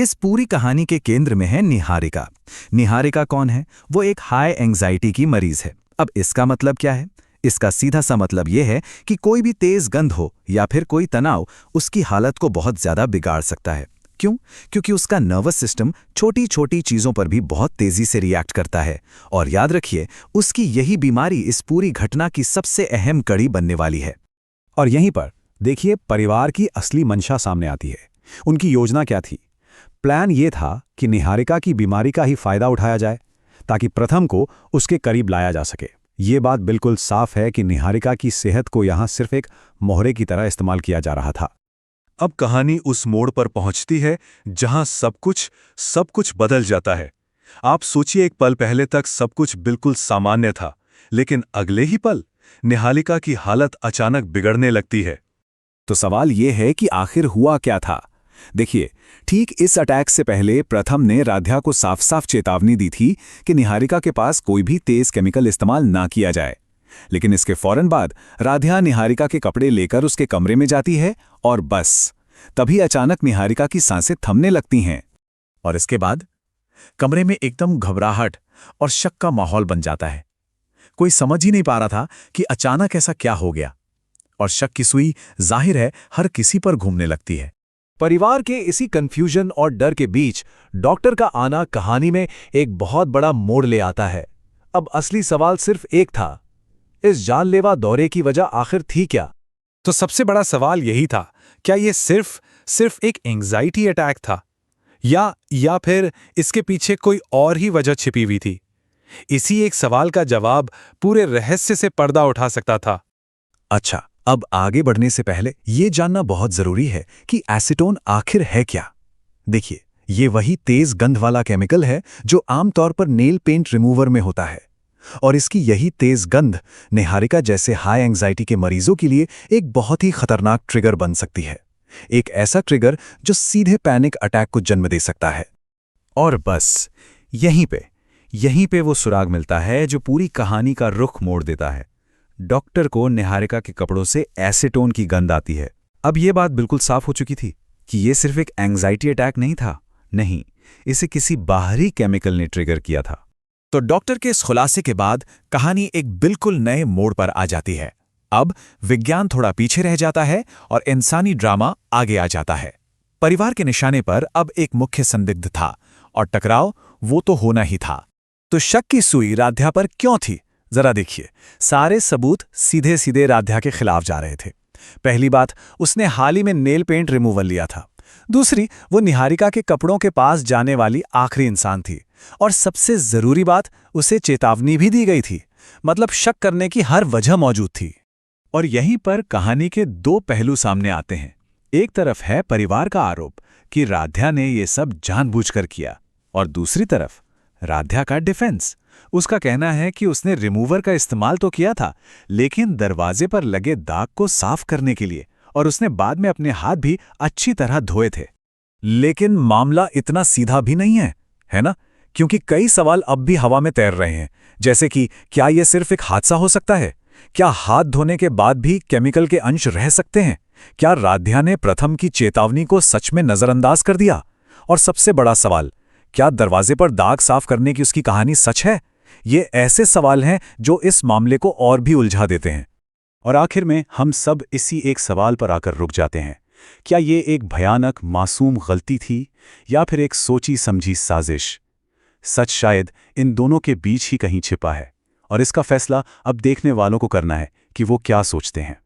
इस पूरी कहानी के केंद्र में है निहारिका। निहारिका कौन है? वो एक हाई एंजाइटी की मरीज है। अब इसका मतलब क्या है? इसका सीधा सा मतलब ये है कि कोई भी तेज गंध हो या फिर कोई तनाव उसकी हालत को बहुत ज्यादा बिगाड़ सकता है। क्यों? क्योंकि उसका नर्वस सिस्टम छोटी छोटी चीजों पर भी बहुत तेजी से रिएक्ट करता है। और याद रखिए, उसकी यही बीमारी इस पूरी घटना की सबसे अहम कड़ी बनने वाली है। और यहीं पर देखिए परिवार की असली मंशा सामने आती है। उनकी योजना क्या थी? प्लान ये था कि निहारिका की बीमारी का ही फायदा उठाया जाए ताकि प्रथम को उसके करीब लाया जा सके। ये बात बिल्कुल साफ है कि निहारिका की सेहत को यहाँ सिर्फ एक मोहरे की तरह इस्तेमाल किया जा रहा था। अब कहानी उस मोड़ पर पहुंचती है जहां सब कुछ बदल जाता है। आप सोचिए, एक पल पहले तक सब कुछ बिल्कुल सामान्य था, लेकिन अगले ही पल निहारिका की हालत अचानक बिगड़ने लगती है। तो सवाल ये है कि आखिर हुआ क्या था? देखिए, ठीक इस अटैक से पहले प्रथम ने राध्या को साफ साफ चेतावनी दी थी कि निहारिका के पास कोई भी तेज केमिकल इस्तेमाल ना किया जाए। लेकिन इसके फौरन बाद राध्या निहारिका के कपड़े लेकर उसके कमरे में जाती है और बस तभी अचानक निहारिका की सांसें थमने लगती हैं। और इसके बाद कमरे में एकदम घबराहट और शक का माहौल बन जाता है। कोई समझ ही नहीं पा रहा था कि अचानक ऐसा क्या हो गया, और शक की सुई जाहिर है हर किसी पर घूमने लगती है। परिवार के इसी कंफ्यूजन और डर के बीच डॉक्टर का आना कहानी में एक बहुत बड़ा मोड़ ले आता है। अब असली सवाल सिर्फ एक था, इस जानलेवा दौरे की वजह आखिर थी क्या? तो सबसे बड़ा सवाल यही था, क्या ये सिर्फ एक एंग्जाइटी अटैक था या फिर इसके पीछे कोई और ही वजह छिपी हुई थी? इसी एक सवाल का जवाब पूरे रहस्य से पर्दा उठा सकता था। अच्छा, अब आगे बढ़ने से पहले ये जानना बहुत जरूरी है कि एसीटोन आखिर है क्या। देखिए, ये वही तेज गंध वाला केमिकल है जो आमतौर पर नेल पेंट रिमूवर में होता है, और इसकी यही तेज गंध निहारिका जैसे हाई एंजाइटी के मरीजों के लिए एक बहुत ही खतरनाक ट्रिगर बन सकती है। एक ऐसा ट्रिगर जो सीधे पैनिक अटैक को जन्म दे सकता है। और बस यहीं पे वो सुराग मिलता है जो पूरी कहानी का रुख मोड़ देता है। डॉक्टर को निहारिका के कपड़ों से एसीटोन की गंध आती है। अब ये बात बिल्कुल साफ हो चुकी थी कि ये सिर्फ एक एंग्जाइटी अटैक नहीं था। नहीं, इसे किसी बाहरी केमिकल ने ट्रिगर किया था। तो डॉक्टर के इस खुलासे के बाद कहानी एक बिल्कुल नए मोड़ पर आ जाती है। अब विज्ञान थोड़ा पीछे रह जाता है और इंसानी ड्रामा आगे आ जाता है। परिवार के निशाने पर अब एक मुख्य संदिग्ध था, और टकराव वो तो होना ही था। तो शक की सुई राध्या पर क्यों थी? जरा देखिए, सारे सबूत सीधे सीधे राध्या के खिलाफ जा रहे थे। पहली बात, उसने हाल ही में नेल पेंट रिमूवल लिया था। दूसरी, वो निहारिका के कपड़ों के पास जाने वाली आखिरी इंसान थी। और सबसे जरूरी बात, उसे चेतावनी भी दी गई थी। मतलब शक करने की हर वजह मौजूद थी। और यहीं पर कहानी के दो पहलू सामने आते हैं। एक तरफ है परिवार का आरोप कि राध्या ने ये सब जानबूझकर किया, और दूसरी तरफ राध्या का डिफेंस। उसका कहना है कि उसने रिमूवर का इस्तेमाल तो किया था, लेकिन दरवाजे पर लगे दाग को साफ करने के लिए, और उसने बाद में अपने हाथ भी अच्छी तरह धोए थे। लेकिन मामला इतना सीधा भी नहीं है ना? क्योंकि कई सवाल अब भी हवा में तैर रहे हैं, जैसे कि क्या यह सिर्फ एक हादसा हो सकता है? क्या हाथ धोने के बाद भी केमिकल के अंश रह सकते हैं? क्या राध्या ने प्रथम की चेतावनी को सच में नजरअंदाज कर दिया? और सबसे बड़ा सवाल, क्या दरवाजे पर दाग साफ करने की उसकी कहानी सच है? ये ऐसे सवाल हैं जो इस मामले को और भी उलझा देते हैं। और आखिर में हम सब इसी एक सवाल पर आकर रुक जाते हैं, क्या ये एक भयानक मासूम गलती थी या फिर एक सोची समझी साजिश? सच शायद इन दोनों के बीच ही कहीं छिपा है, और इसका फैसला अब देखने वालों को करना है कि वो क्या सोचते हैं।